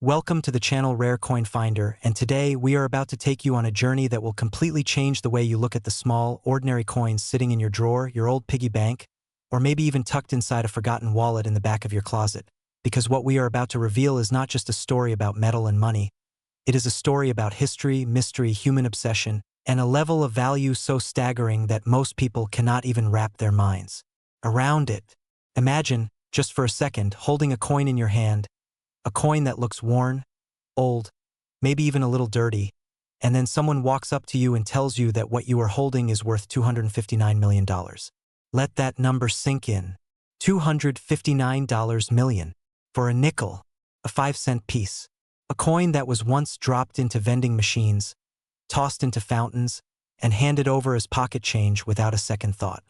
Welcome to the channel Rare Coin Finder, and today we are about to take you on a journey that will completely change the way you look at the small, ordinary coins sitting in your drawer, your old piggy bank, or maybe even tucked inside a forgotten wallet in the back of your closet. Because what we are about to reveal is not just a story about metal and money. It is a story about history, mystery, human obsession, and a level of value so staggering that most people cannot even wrap their minds around it. Imagine, just for a second, holding a coin in your hand, a coin that looks worn, old, maybe even a little dirty, and then someone walks up to you and tells you that what you are holding is worth $259 million. Let that number sink in. $259 million. For a nickel, a 5-cent piece. A coin that was once dropped into vending machines, tossed into fountains, and handed over as pocket change without a second thought.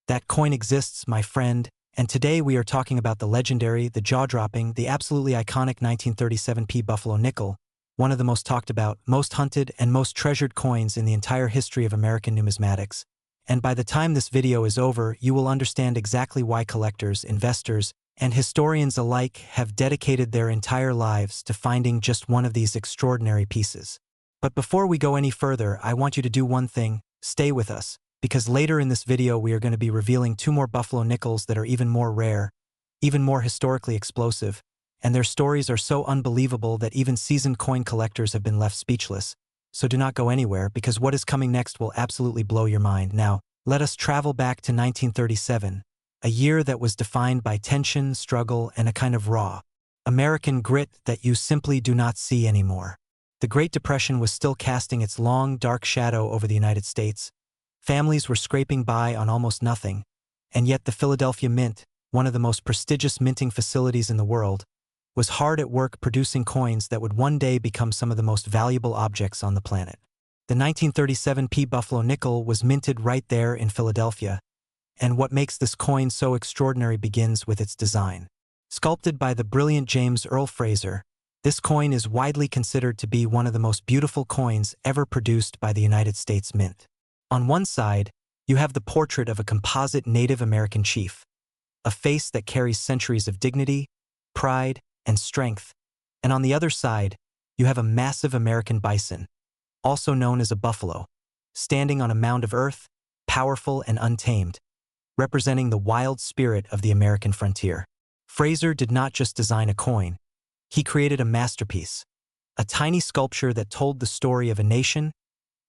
That coin exists, my friend, and today we are talking about the legendary, the jaw-dropping, the absolutely iconic 1937 Buffalo nickel, one of the most talked about, most hunted, and most treasured coins in the entire history of American numismatics. And by the time this video is over, you will understand exactly why collectors, investors, and historians alike have dedicated their entire lives to finding just one of these extraordinary pieces. But before we go any further, I want you to do one thing: stay with us. Because later in this video we are going to be revealing two more Buffalo nickels that are even more rare, even more historically explosive, and their stories are so unbelievable that even seasoned coin collectors have been left speechless. So do not go anywhere, because what is coming next will absolutely blow your mind. Now, let us travel back to 1937, a year that was defined by tension, struggle, and a kind of raw American grit that you simply do not see anymore. The Great Depression was still casting its long, dark shadow over the United States. Families were scraping by on almost nothing, and yet the Philadelphia Mint, one of the most prestigious minting facilities in the world, was hard at work producing coins that would one day become some of the most valuable objects on the planet. The 1937 Buffalo nickel was minted right there in Philadelphia, and what makes this coin so extraordinary begins with its design. Sculpted by the brilliant James Earl Fraser, this coin is widely considered to be one of the most beautiful coins ever produced by the United States Mint. On one side, you have the portrait of a composite Native American chief, a face that carries centuries of dignity, pride, and strength. And on the other side, you have a massive American bison, also known as a buffalo, standing on a mound of earth, powerful and untamed, representing the wild spirit of the American frontier. Fraser did not just design a coin, he created a masterpiece, a tiny sculpture that told the story of a nation,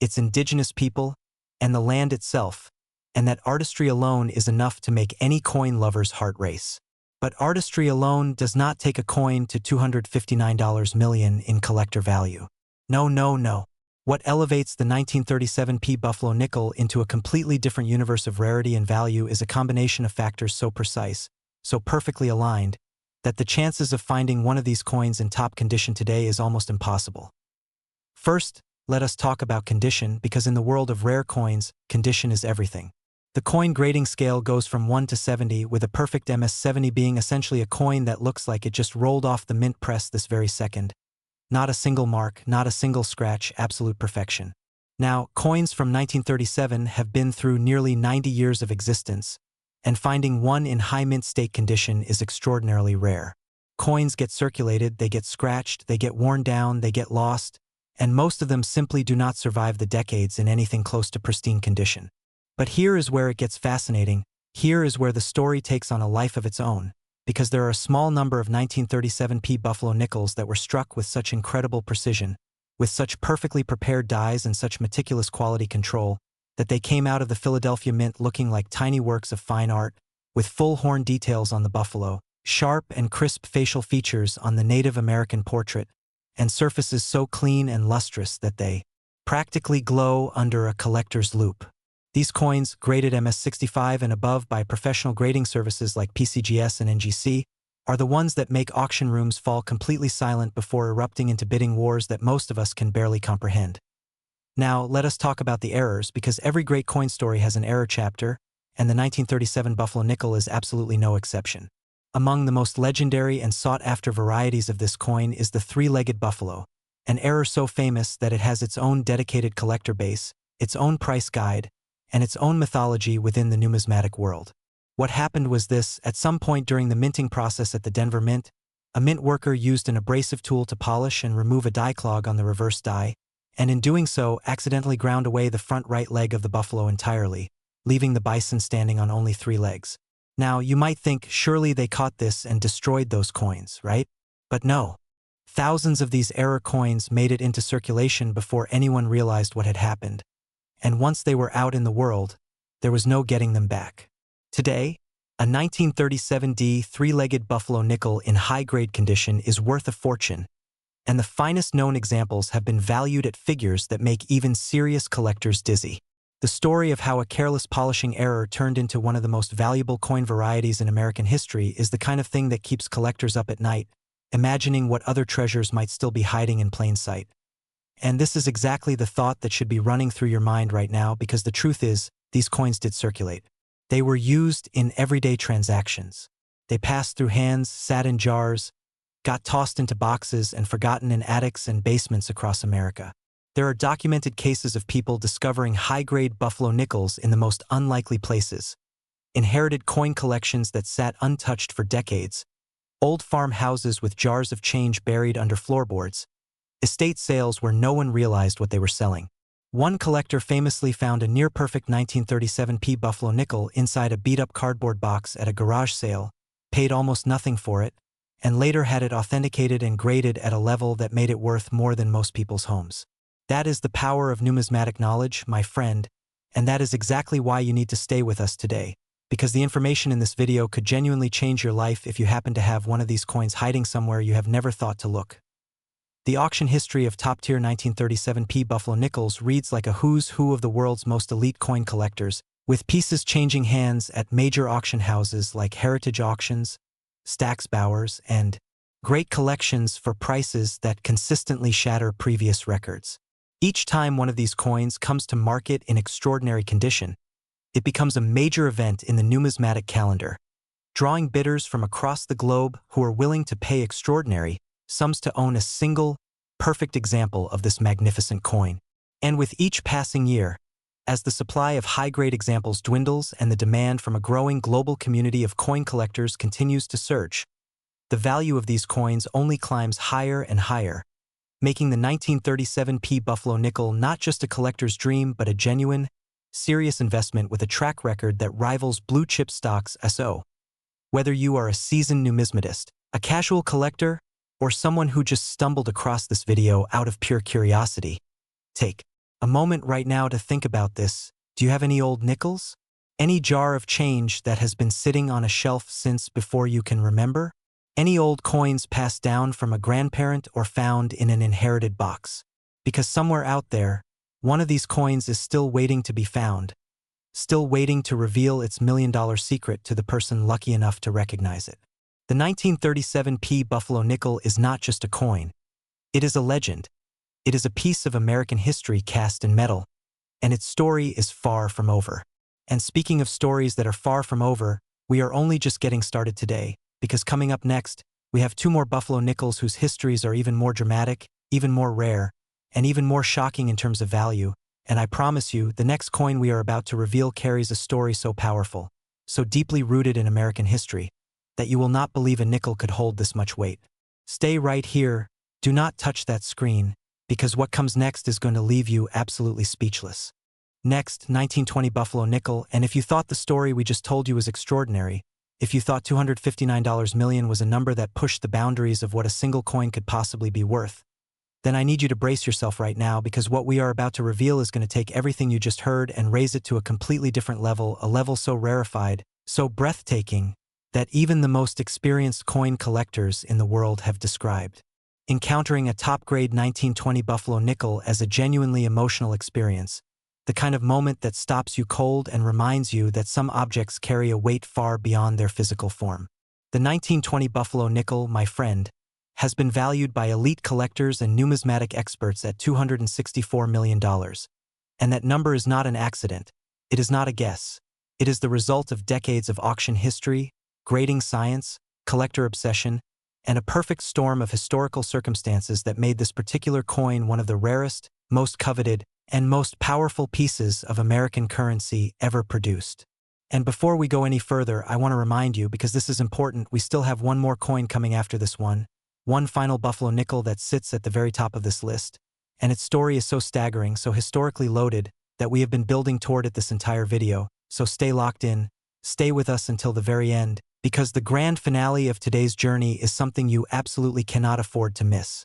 its indigenous people, and the land itself, and that artistry alone is enough to make any coin lover's heart race. But artistry alone does not take a coin to $259 million in collector value. No, no, no. What elevates the 1937 Buffalo nickel into a completely different universe of rarity and value is a combination of factors so precise, so perfectly aligned, that the chances of finding one of these coins in top condition today is almost impossible. First, let us talk about condition, because in the world of rare coins, condition is everything. The coin grading scale goes from 1 to 70, with a perfect MS-70 being essentially a coin that looks like it just rolled off the mint press this very second. Not a single mark, not a single scratch, absolute perfection. Now, coins from 1937 have been through nearly 90 years of existence, and finding one in high mint state condition is extraordinarily rare. Coins get circulated, they get scratched, they get worn down, they get lost, and most of them simply do not survive the decades in anything close to pristine condition. But here is where it gets fascinating. Here is where the story takes on a life of its own, because there are a small number of 1937 Buffalo nickels that were struck with such incredible precision, with such perfectly prepared dies and such meticulous quality control, that they came out of the Philadelphia Mint looking like tiny works of fine art, with full horn details on the buffalo, sharp and crisp facial features on the Native American portrait, and surfaces so clean and lustrous that they practically glow under a collector's loupe. These coins, graded MS-65 and above by professional grading services like PCGS and NGC, are the ones that make auction rooms fall completely silent before erupting into bidding wars that most of us can barely comprehend. Now, let us talk about the errors, because every great coin story has an error chapter, and the 1937 Buffalo nickel is absolutely no exception. Among the most legendary and sought-after varieties of this coin is the three-legged buffalo, an error so famous that it has its own dedicated collector base, its own price guide, and its own mythology within the numismatic world. What happened was this: at some point during the minting process at the Denver Mint, A mint worker used an abrasive tool to polish and remove a die clog on the reverse die, and in doing so accidentally ground away the front right leg of the buffalo entirely, leaving the bison standing on only 3 legs. Now, you might think surely they caught this and destroyed those coins, right? But no. Thousands of these error coins made it into circulation before anyone realized what had happened. And once they were out in the world, there was no getting them back. Today, a 1937D 3-legged buffalo nickel in high-grade condition is worth a fortune, and the finest known examples have been valued at figures that make even serious collectors dizzy. The story of how a careless polishing error turned into one of the most valuable coin varieties in American history is the kind of thing that keeps collectors up at night, imagining what other treasures might still be hiding in plain sight. And this is exactly the thought that should be running through your mind right now, because the truth is, these coins did circulate. They were used in everyday transactions. They passed through hands, sat in jars, got tossed into boxes, and forgotten in attics and basements across America. There are documented cases of people discovering high-grade buffalo nickels in the most unlikely places, inherited coin collections that sat untouched for decades, old farmhouses with jars of change buried under floorboards, estate sales where no one realized what they were selling. One collector famously found a near-perfect 1937p buffalo nickel inside a beat-up cardboard box at a garage sale, paid almost nothing for it, and later had it authenticated and graded at a level that made it worth more than most people's homes. That is the power of numismatic knowledge, my friend, and that is exactly why you need to stay with us today, because the information in this video could genuinely change your life if you happen to have one of these coins hiding somewhere you have never thought to look. The auction history of top-tier 1937p buffalo nickels reads like a who's who of the world's most elite coin collectors, with pieces changing hands at major auction houses like Heritage Auctions, Stack's Bowers, and great collections for prices that consistently shatter previous records. Each time one of these coins comes to market in extraordinary condition, it becomes a major event in the numismatic calendar, drawing bidders from across the globe who are willing to pay extraordinary sums to own a single, perfect example of this magnificent coin. And with each passing year, as the supply of high-grade examples dwindles and the demand from a growing global community of coin collectors continues to surge, the value of these coins only climbs higher and higher, making the 1937p buffalo nickel not just a collector's dream but a genuine, serious investment with a track record that rivals blue-chip stocks. So, whether you are a seasoned numismatist, a casual collector, or someone who just stumbled across this video out of pure curiosity, take a moment right now to think about this. Do you have any old nickels? Any jar of change that has been sitting on a shelf since before you can remember? Any old coins passed down from a grandparent or found in an inherited box? Because somewhere out there, one of these coins is still waiting to be found, still waiting to reveal its million-dollar secret to the person lucky enough to recognize it. The 1937p buffalo nickel is not just a coin. It is a legend. It is a piece of American history cast in metal, and its story is far from over. And speaking of stories that are far from over, we are only just getting started today, because coming up next, we have 2 more buffalo nickels whose histories are even more dramatic, even more rare, and even more shocking in terms of value. And I promise you, the next coin we are about to reveal carries a story so powerful, so deeply rooted in American history, that you will not believe a nickel could hold this much weight. Stay right here, do not touch that screen, because what comes next is going to leave you absolutely speechless. Next, 1920 buffalo nickel, and if you thought the story we just told you was extraordinary, if you thought $259 million was a number that pushed the boundaries of what a single coin could possibly be worth, then I need you to brace yourself right now, because what we are about to reveal is going to take everything you just heard and raise it to a completely different level, a level so rarefied, so breathtaking, that even the most experienced coin collectors in the world have described encountering a top-grade 1920 buffalo nickel as a genuinely emotional experience, the kind of moment that stops you cold and reminds you that some objects carry a weight far beyond their physical form. The 1920 buffalo nickel, my friend, has been valued by elite collectors and numismatic experts at $264 million. And that number is not an accident. It is not a guess. It is the result of decades of auction history, grading science, collector obsession, and a perfect storm of historical circumstances that made this particular coin one of the rarest, most coveted, and most powerful pieces of American currency ever produced. And before we go any further, I want to remind you, because this is important, we still have one more coin coming after this one final buffalo nickel that sits at the very top of this list. And its story is so staggering, so historically loaded, that we have been building toward it this entire video. So stay locked in, stay with us until the very end, because the grand finale of today's journey is something you absolutely cannot afford to miss.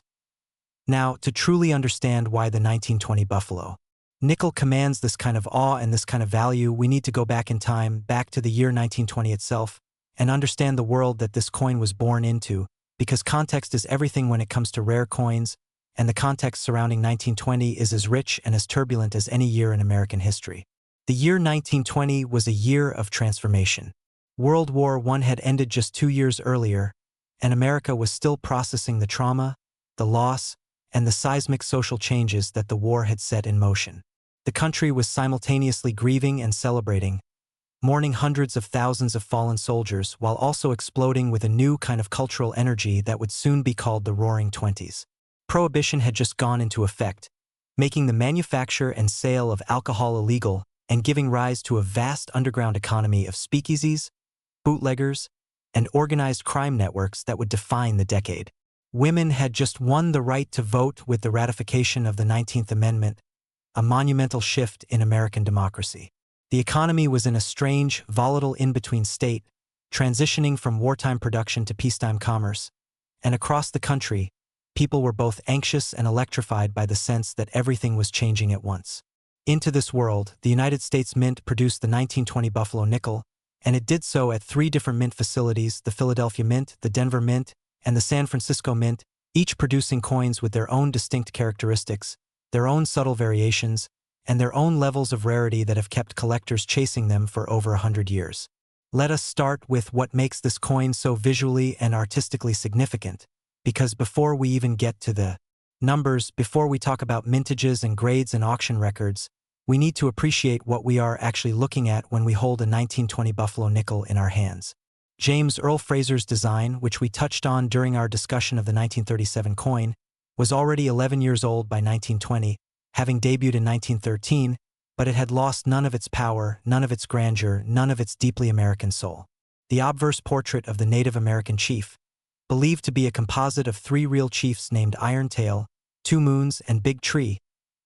Now, to truly understand why the 1920 buffalo nickel commands this kind of awe and this kind of value, we need to go back in time, back to the year 1920 itself, and understand the world that this coin was born into, because context is everything when it comes to rare coins, and the context surrounding 1920 is as rich and as turbulent as any year in American history. The year 1920 was a year of transformation. World War I had ended just 2 years earlier, and America was still processing the trauma, the loss, and the seismic social changes that the war had set in motion. The country was simultaneously grieving and celebrating, mourning hundreds of thousands of fallen soldiers while also exploding with a new kind of cultural energy that would soon be called the Roaring Twenties. Prohibition had just gone into effect, making the manufacture and sale of alcohol illegal and giving rise to a vast underground economy of speakeasies, bootleggers, and organized crime networks that would define the decade. Women had just won the right to vote with the ratification of the 19th Amendment, a monumental shift in American democracy. The economy was in a strange, volatile in-between state, transitioning from wartime production to peacetime commerce, and across the country, people were both anxious and electrified by the sense that everything was changing at once. Into this world, the United States Mint produced the 1920 Buffalo nickel, and it did so at 3 different mint facilities: the Philadelphia Mint, the Denver Mint, and the San Francisco Mint, each producing coins with their own distinct characteristics, their own subtle variations, and their own levels of rarity that have kept collectors chasing them for over 100 years. Let us start with what makes this coin so visually and artistically significant, because before we even get to the numbers, before we talk about mintages and grades and auction records, we need to appreciate what we are actually looking at when we hold a 1920 Buffalo nickel in our hands. James Earl Fraser's design, which we touched on during our discussion of the 1937 coin, was already 11 years old by 1920, having debuted in 1913, but it had lost none of its power, none of its grandeur, none of its deeply American soul. The obverse portrait of the Native American chief, believed to be a composite of 3 real chiefs named Iron Tail, Two Moons, and Big Tree,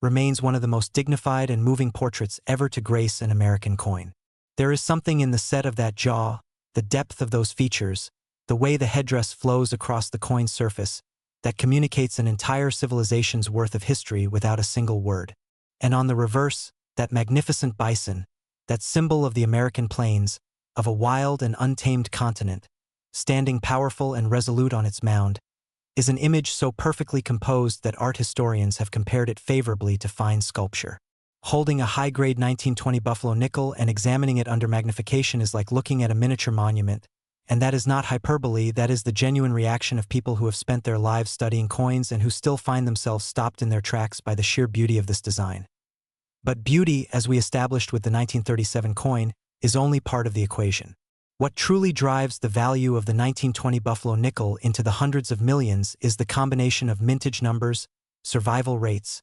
remains one of the most dignified and moving portraits ever to grace an American coin. There is something in the set of that jaw, the depth of those features, the way the headdress flows across the coin's surface, that communicates an entire civilization's worth of history without a single word. And on the reverse, that magnificent bison, that symbol of the American plains, of a wild and untamed continent, standing powerful and resolute on its mound, is an image so perfectly composed that art historians have compared it favorably to fine sculpture. Holding a high-grade 1920 Buffalo nickel and examining it under magnification is like looking at a miniature monument, and that is not hyperbole, that is the genuine reaction of people who have spent their lives studying coins and who still find themselves stopped in their tracks by the sheer beauty of this design. But beauty, as we established with the 1937 coin, is only part of the equation. What truly drives the value of the 1920 Buffalo nickel into the hundreds of millions is the combination of mintage numbers, survival rates,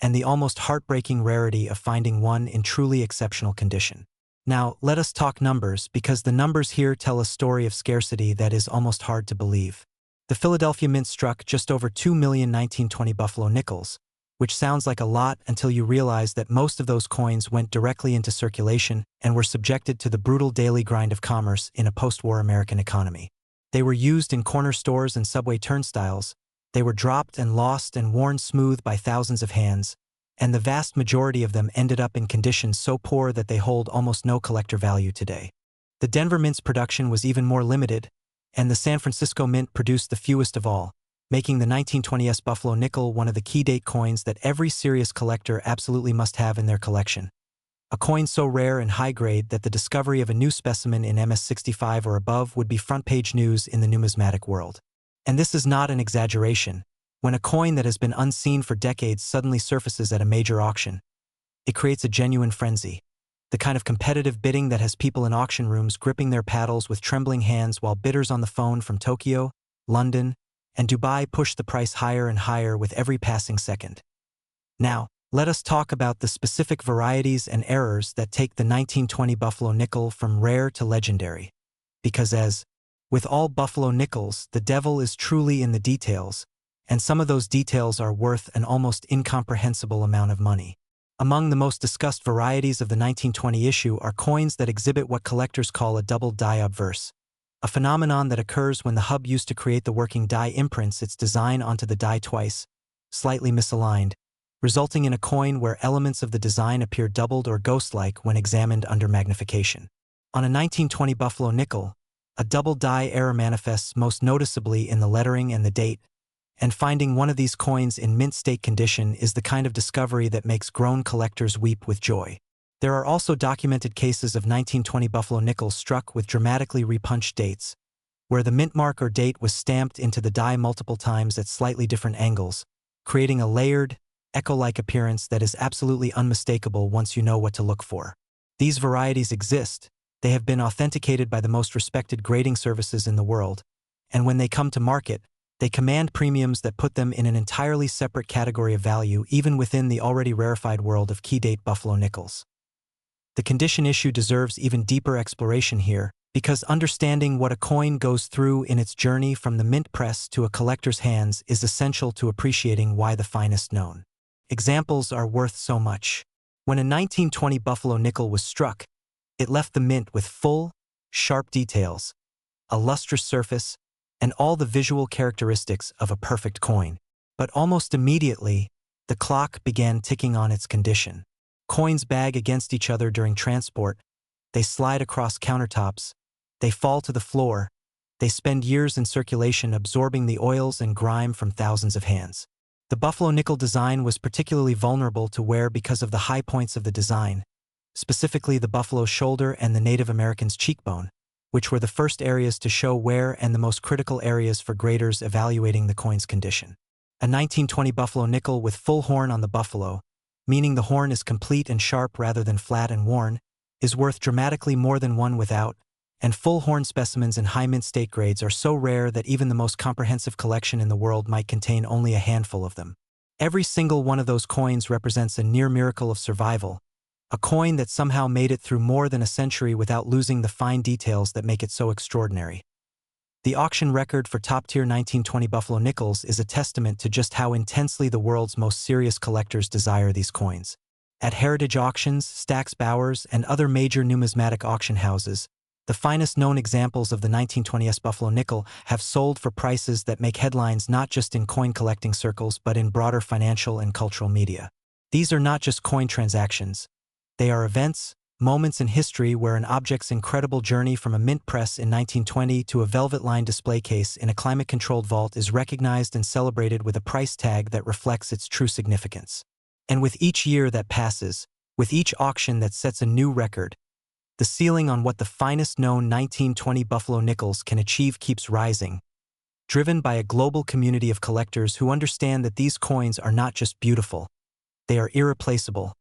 and the almost heartbreaking rarity of finding one in truly exceptional condition. Now, let us talk numbers, because the numbers here tell a story of scarcity that is almost hard to believe. The Philadelphia Mint struck just over 2 million 1920 Buffalo nickels, which sounds like a lot until you realize that most of those coins went directly into circulation and were subjected to the brutal daily grind of commerce in a post-war American economy. They were used in corner stores and subway turnstiles, they were dropped and lost and worn smooth by thousands of hands, and the vast majority of them ended up in conditions so poor that they hold almost no collector value today. The Denver Mint's production was even more limited, and the San Francisco Mint produced the fewest of all, making the 1920s Buffalo nickel one of the key date coins that every serious collector absolutely must have in their collection. A coin so rare and high-grade that the discovery of a new specimen in MS65 or above would be front-page news in the numismatic world. And this is not an exaggeration. When a coin that has been unseen for decades suddenly surfaces at a major auction, it creates a genuine frenzy. The kind of competitive bidding that has people in auction rooms gripping their paddles with trembling hands while bidders on the phone from Tokyo, London, and Dubai push the price higher and higher with every passing second. Now, Let us talk about the specific varieties and errors that take the 1920 Buffalo nickel from rare to legendary. Because as with all Buffalo nickels, the devil is truly in the details, and some of those details are worth an almost incomprehensible amount of money. Among the most discussed varieties of the 1920 issue are coins that exhibit what collectors call a double die obverse, a phenomenon that occurs when the hub used to create the working die imprints its design onto the die twice, slightly misaligned, resulting in a coin where elements of the design appear doubled or ghost-like when examined under magnification. On a 1920 Buffalo nickel, a double die error manifests most noticeably in the lettering and the date, and finding one of these coins in mint state condition is the kind of discovery that makes grown collectors weep with joy. There are also documented cases of 1920 Buffalo nickels struck with dramatically repunched dates, where the mint mark or date was stamped into the die multiple times at slightly different angles, creating a layered, echo-like appearance that is absolutely unmistakable once you know what to look for. These varieties exist. They have been authenticated by the most respected grading services in the world, and when they come to market, they command premiums that put them in an entirely separate category of value even within the already rarefied world of key-date Buffalo nickels. The condition issue deserves even deeper exploration here, because understanding what a coin goes through in its journey from the mint press to a collector's hands is essential to appreciating why the finest known examples are worth so much. When a 1920 Buffalo nickel was struck, it left the mint with full, sharp details, a lustrous surface, and all the visual characteristics of a perfect coin. But almost immediately, the clock began ticking on its condition. Coins bag against each other during transport, they slide across countertops, they fall to the floor, they spend years in circulation absorbing the oils and grime from thousands of hands. The Buffalo nickel design was particularly vulnerable to wear because of the high points of the design, specifically the buffalo shoulder and the Native American's cheekbone, which were the first areas to show wear and the most critical areas for graders evaluating the coin's condition. A 1920 Buffalo nickel with full horn on the buffalo, meaning the horn is complete and sharp rather than flat and worn, is worth dramatically more than one without, and full horn specimens in high mint state grades are so rare that even the most comprehensive collection in the world might contain only a handful of them. Every single one of those coins represents a near miracle of survival, a coin that somehow made it through more than a century without losing the fine details that make it so extraordinary. The auction record for top-tier 1920 Buffalo nickels is a testament to just how intensely the world's most serious collectors desire these coins. At heritage auctions, Stack's Bowers, and other major numismatic auction houses, the finest known examples of the 1920s Buffalo nickel have sold for prices that make headlines not just in coin collecting circles but in broader financial and cultural media. These are not just coin transactions. They are events, moments in history where an object's incredible journey from a mint press in 1920 to a velvet-lined display case in a climate-controlled vault is recognized and celebrated with a price tag that reflects its true significance. And with each year that passes, with each auction that sets a new record, the ceiling on what the finest known 1920 Buffalo nickels can achieve keeps rising, driven by a global community of collectors who understand that these coins are not just beautiful, they are irreplaceable.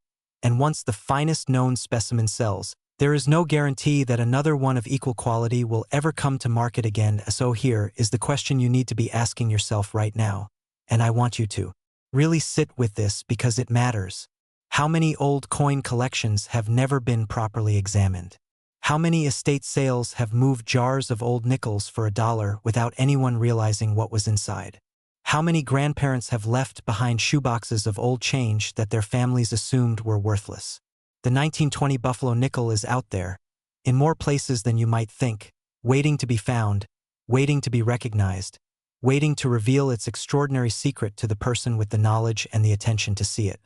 And once the finest known specimen sells, there is no guarantee that another one of equal quality will ever come to market again. So here is the question you need to be asking yourself right now, and I want you to really sit with this because it matters. How many old coin collections have never been properly examined? How many estate sales have moved jars of old nickels for $1 without anyone realizing what was inside? How many grandparents have left behind shoeboxes of old change that their families assumed were worthless? The 1920 Buffalo nickel is out there, in more places than you might think, waiting to be found, waiting to be recognized, waiting to reveal its extraordinary secret to the person with the knowledge and the attention to see it.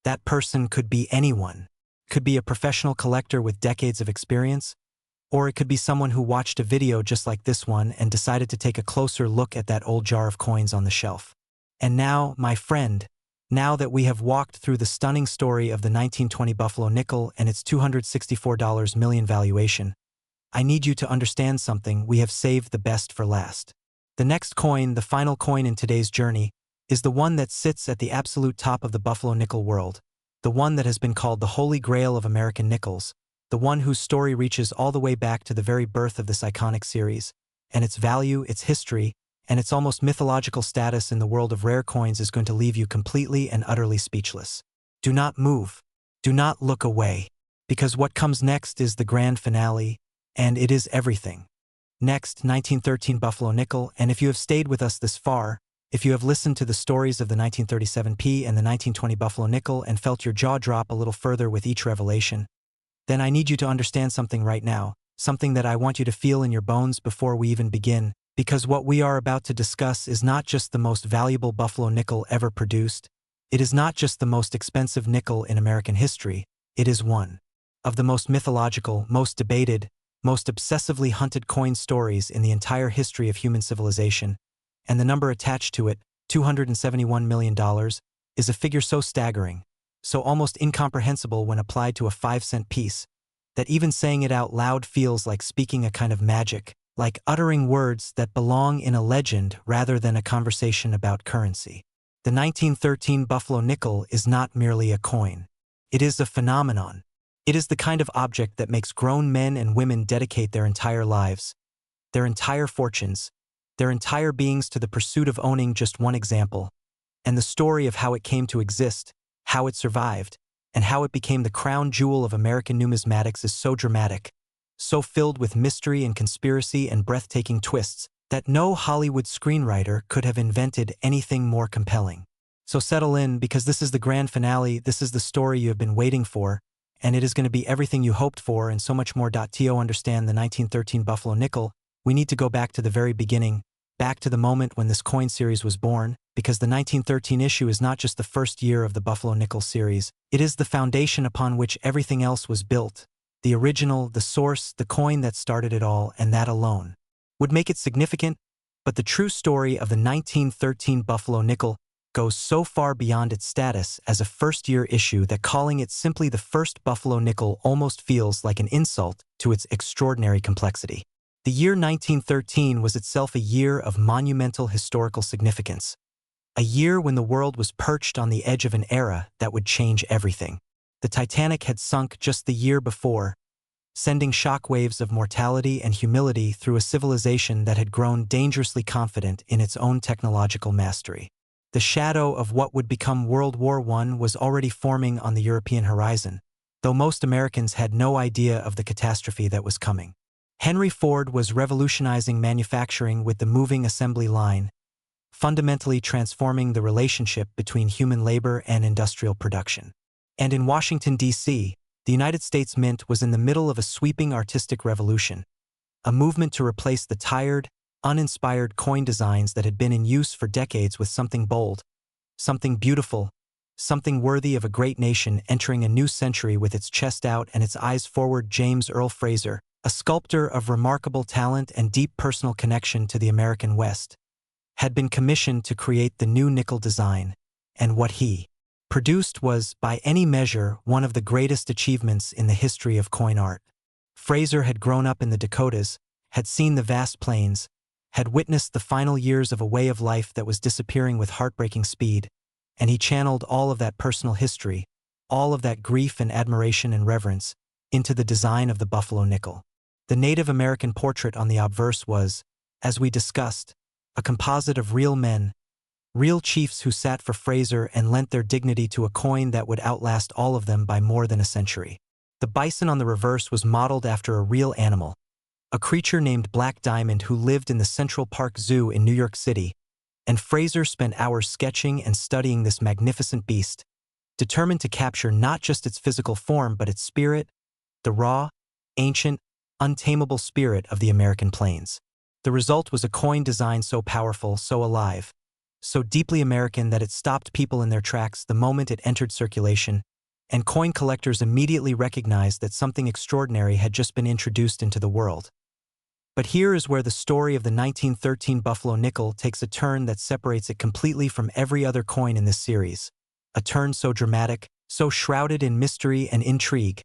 That person could be anyone. Could be a professional collector with decades of experience, or it could be someone who watched a video just like this one and decided to take a closer look at that old jar of coins on the shelf. And now, my friend, now that we have walked through the stunning story of the 1920 Buffalo nickel and its $264 million valuation, I need you to understand something. We have saved the best for last. The next coin, the final coin in today's journey, is the one that sits at the absolute top of the Buffalo nickel world, the one that has been called the Holy Grail of American nickels, the one whose story reaches all the way back to the very birth of this iconic series, and its value, its history, and its almost mythological status in the world of rare coins is going to leave you completely and utterly speechless. Do not move. Do not look away. Because what comes next is the grand finale, and it is everything. Next, 1913 Buffalo Nickel, and if you have stayed with us this far, if you have listened to the stories of the 1937P and the 1920 Buffalo Nickel and felt your jaw drop a little further with each revelation, then I need you to understand something right now, something that I want you to feel in your bones before we even begin, because what we are about to discuss is not just the most valuable Buffalo Nickel ever produced, it is not just the most expensive nickel in American history, it is one of the most mythological, most debated, most obsessively hunted coin stories in the entire history of human civilization, and the number attached to it, $271 million, is a figure so staggering, so almost incomprehensible when applied to a 5-cent piece, that even saying it out loud feels like speaking a kind of magic, like uttering words that belong in a legend rather than a conversation about currency. The 1913 Buffalo Nickel is not merely a coin. It is a phenomenon. It is the kind of object that makes grown men and women dedicate their entire lives, their entire fortunes, their entire beings to the pursuit of owning just one example, and the story of how it came to exist, how it survived, and how it became the crown jewel of American numismatics is so dramatic, so filled with mystery and conspiracy and breathtaking twists, that no Hollywood screenwriter could have invented anything more compelling. So settle in, because this is the grand finale, this is the story you have been waiting for, and it is going to be everything you hoped for and so much more. To understand the 1913 Buffalo Nickel, we need to go back to the very beginning, back to the moment when this coin series was born, because the 1913 issue is not just the first year of the Buffalo Nickel series, it is the foundation upon which everything else was built, the original, the source, the coin that started it all, and that alone would make it significant. But the true story of the 1913 Buffalo Nickel goes so far beyond its status as a first-year issue that calling it simply the first Buffalo Nickel almost feels like an insult to its extraordinary complexity. The year 1913 was itself a year of monumental historical significance, a year when the world was perched on the edge of an era that would change everything. The Titanic had sunk just the year before, sending shockwaves of mortality and humility through a civilization that had grown dangerously confident in its own technological mastery. The shadow of what would become World War I was already forming on the European horizon, though most Americans had no idea of the catastrophe that was coming. Henry Ford was revolutionizing manufacturing with the moving assembly line, fundamentally transforming the relationship between human labor and industrial production. And in Washington, D.C., the United States Mint was in the middle of a sweeping artistic revolution, a movement to replace the tired, uninspired coin designs that had been in use for decades with something bold, something beautiful, something worthy of a great nation entering a new century with its chest out and its eyes forward. James Earl Fraser, a sculptor of remarkable talent and deep personal connection to the American West, had been commissioned to create the new nickel design, and what he produced was, by any measure, one of the greatest achievements in the history of coin art. Fraser had grown up in the Dakotas, had seen the vast plains, had witnessed the final years of a way of life that was disappearing with heartbreaking speed, and he channeled all of that personal history, all of that grief and admiration and reverence, into the design of the Buffalo Nickel. The Native American portrait on the obverse was, as we discussed, a composite of real men, real chiefs who sat for Fraser and lent their dignity to a coin that would outlast all of them by more than a century. The bison on the reverse was modeled after a real animal, a creature named Black Diamond who lived in the Central Park Zoo in New York City, and Fraser spent hours sketching and studying this magnificent beast, determined to capture not just its physical form but its spirit, the raw, ancient, untamable spirit of the American plains. The result was a coin design so powerful, so alive, so deeply American that it stopped people in their tracks the moment it entered circulation, and coin collectors immediately recognized that something extraordinary had just been introduced into the world. But here is where the story of the 1913 Buffalo Nickel takes a turn that separates it completely from every other coin in this series, a turn so dramatic, so shrouded in mystery and intrigue,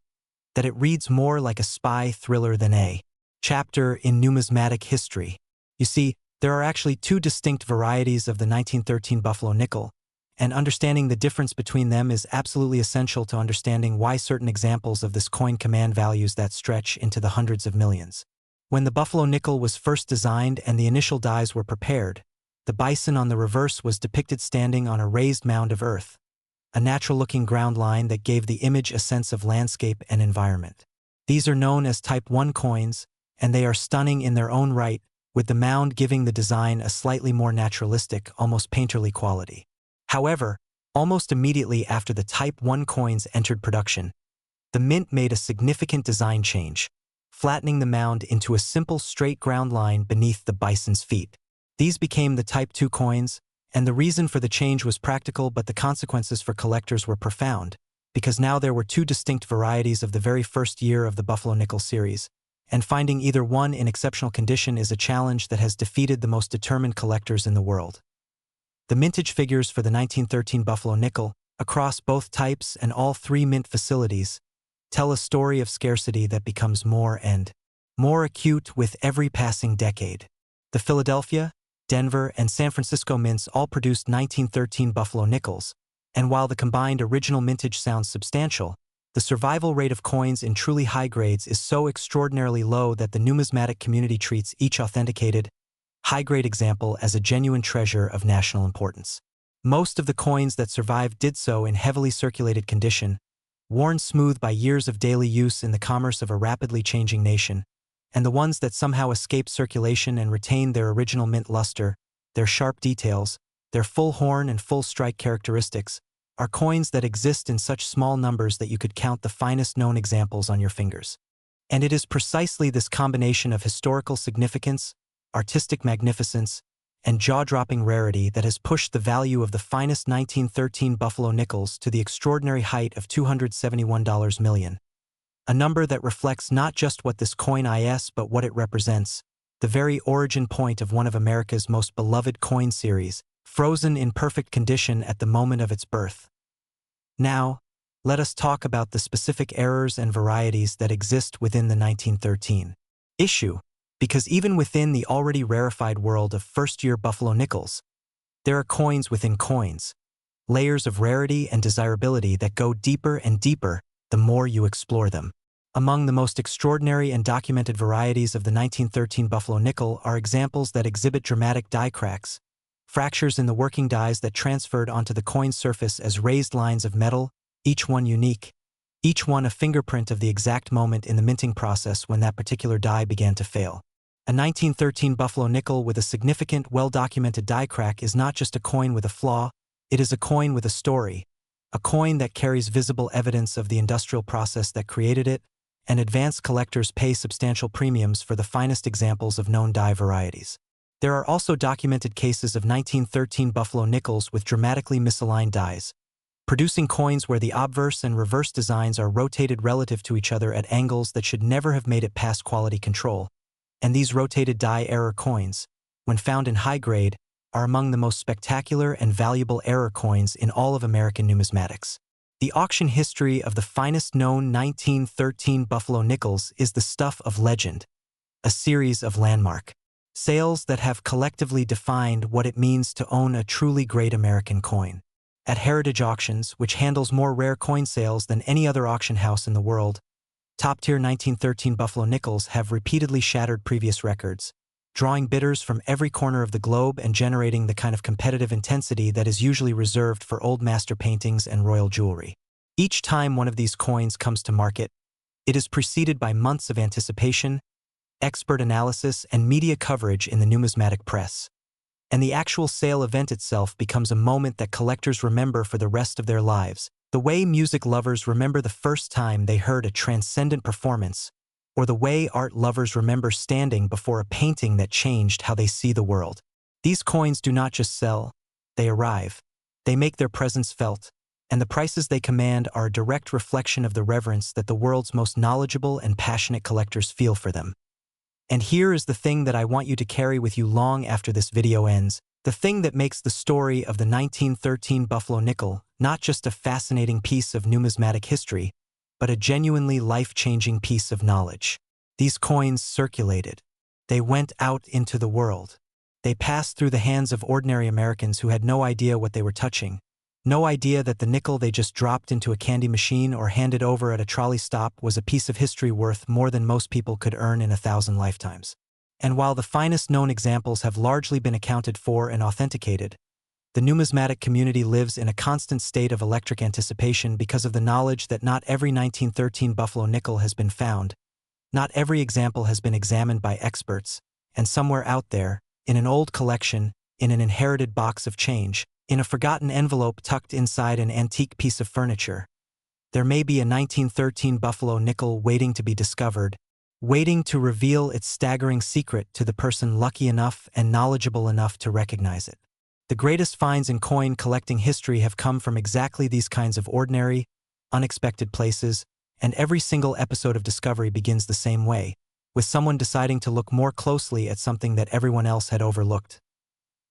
that it reads more like a spy thriller than a chapter in numismatic history. You see, there are actually two distinct varieties of the 1913 Buffalo Nickel, and understanding the difference between them is absolutely essential to understanding why certain examples of this coin command values that stretch into the hundreds of millions. When the Buffalo Nickel was first designed and the initial dies were prepared, the bison on the reverse was depicted standing on a raised mound of earth, a natural-looking ground line that gave the image a sense of landscape and environment. These are known as Type 1 coins, and they are stunning in their own right, with the mound giving the design a slightly more naturalistic, almost painterly quality. However, almost immediately after the Type 1 coins entered production, the mint made a significant design change, flattening the mound into a simple straight ground line beneath the bison's feet. These became the Type 2 coins, and the reason for the change was practical, but the consequences for collectors were profound, because now there were two distinct varieties of the very first year of the Buffalo nickel series, and finding either one in exceptional condition is a challenge that has defeated the most determined collectors in the world. The mintage figures for the 1913 Buffalo nickel, across both types and all three mint facilities, tell a story of scarcity that becomes more and more acute with every passing decade. The Philadelphia, Denver, and San Francisco mints all produced 1913 Buffalo nickels, and while the combined original mintage sounds substantial, the survival rate of coins in truly high grades is so extraordinarily low that the numismatic community treats each authenticated, high-grade example as a genuine treasure of national importance. Most of the coins that survived did so in heavily circulated condition, worn smooth by years of daily use in the commerce of a rapidly changing nation, and the ones that somehow escaped circulation and retained their original mint luster, their sharp details, their full horn and full strike characteristics, are coins that exist in such small numbers that you could count the finest known examples on your fingers. And it is precisely this combination of historical significance, artistic magnificence, and jaw-dropping rarity that has pushed the value of the finest 1913 Buffalo nickels to the extraordinary height of $271 million. A number that reflects not just what this coin is but what it represents, the very origin point of one of America's most beloved coin series, frozen in perfect condition at the moment of its birth. Now, let us talk about the specific errors and varieties that exist within the 1913 issue, because even within the already rarefied world of first-year Buffalo nickels, there are coins within coins, layers of rarity and desirability that go deeper and deeper the more you explore them. Among the most extraordinary and documented varieties of the 1913 Buffalo nickel are examples that exhibit dramatic die cracks, fractures in the working dies that transferred onto the coin's surface as raised lines of metal, each one unique, each one a fingerprint of the exact moment in the minting process when that particular die began to fail. A 1913 Buffalo nickel with a significant, well-documented die crack is not just a coin with a flaw, it is a coin with a story, a coin that carries visible evidence of the industrial process that created it, and advanced collectors pay substantial premiums for the finest examples of known die varieties. There are also documented cases of 1913 Buffalo nickels with dramatically misaligned dies, producing coins where the obverse and reverse designs are rotated relative to each other at angles that should never have made it past quality control. And these rotated die error coins, when found in high grade, are among the most spectacular and valuable error coins in all of American numismatics. The auction history of the finest known 1913 Buffalo nickels is the stuff of legend, a series of landmark sales that have collectively defined what it means to own a truly great American coin. At Heritage Auctions, which handles more rare coin sales than any other auction house in the world, top-tier 1913 Buffalo nickels have repeatedly shattered previous records, drawing bidders from every corner of the globe and generating the kind of competitive intensity that is usually reserved for old master paintings and royal jewelry. Each time one of these coins comes to market, it is preceded by months of anticipation, expert analysis, and media coverage in the numismatic press. And the actual sale event itself becomes a moment that collectors remember for the rest of their lives, the way music lovers remember the first time they heard a transcendent performance, or the way art lovers remember standing before a painting that changed how they see the world. These coins do not just sell, they arrive. They make their presence felt, and the prices they command are a direct reflection of the reverence that the world's most knowledgeable and passionate collectors feel for them. And here is the thing that I want you to carry with you long after this video ends, the thing that makes the story of the 1913 Buffalo nickel not just a fascinating piece of numismatic history, but a genuinely life-changing piece of knowledge. These coins circulated. They went out into the world. They passed through the hands of ordinary Americans who had no idea what they were touching, no idea that the nickel they just dropped into a candy machine or handed over at a trolley stop was a piece of history worth more than most people could earn in 1,000 lifetimes. And while the finest known examples have largely been accounted for and authenticated, The numismatic community lives in a constant state of electric anticipation because of the knowledge that not every 1913 Buffalo nickel has been found, not every example has been examined by experts, and somewhere out there, in an old collection, in an inherited box of change, in a forgotten envelope tucked inside an antique piece of furniture, there may be a 1913 Buffalo nickel waiting to be discovered, waiting to reveal its staggering secret to the person lucky enough and knowledgeable enough to recognize it. The greatest finds in coin collecting history have come from exactly these kinds of ordinary, unexpected places, and every single episode of Discovery begins the same way, with someone deciding to look more closely at something that everyone else had overlooked.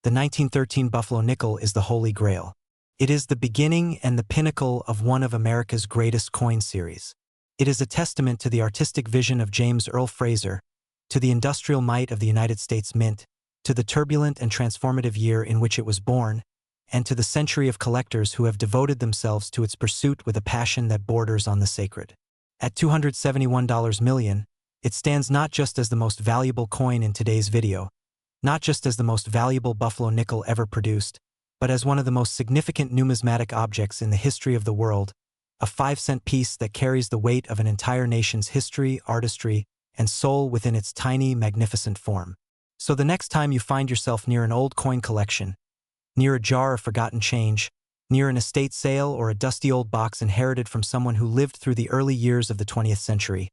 The 1913 Buffalo nickel is the Holy Grail. It is the beginning and the pinnacle of one of America's greatest coin series. It is a testament to the artistic vision of James Earl Fraser, to the industrial might of the United States Mint, to the turbulent and transformative year in which it was born, and to the century of collectors who have devoted themselves to its pursuit with a passion that borders on the sacred. At $271 million, it stands not just as the most valuable coin in today's video, not just as the most valuable Buffalo nickel ever produced, but as one of the most significant numismatic objects in the history of the world, a 5-cent piece that carries the weight of an entire nation's history, artistry, and soul within its tiny, magnificent form. So the next time you find yourself near an old coin collection, near a jar of forgotten change, near an estate sale or a dusty old box inherited from someone who lived through the early years of the 20th century,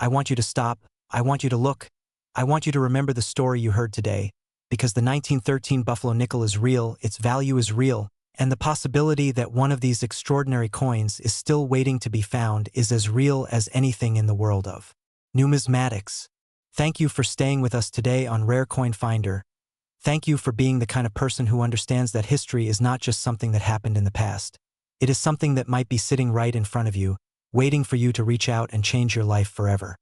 I want you to stop, I want you to look, I want you to remember the story you heard today, because the 1913 Buffalo nickel is real, its value is real, and the possibility that one of these extraordinary coins is still waiting to be found is as real as anything in the world of numismatics. Thank you for staying with us today on Rare Coin Finder. Thank you for being the kind of person who understands that history is not just something that happened in the past. It is something that might be sitting right in front of you, waiting for you to reach out and change your life forever.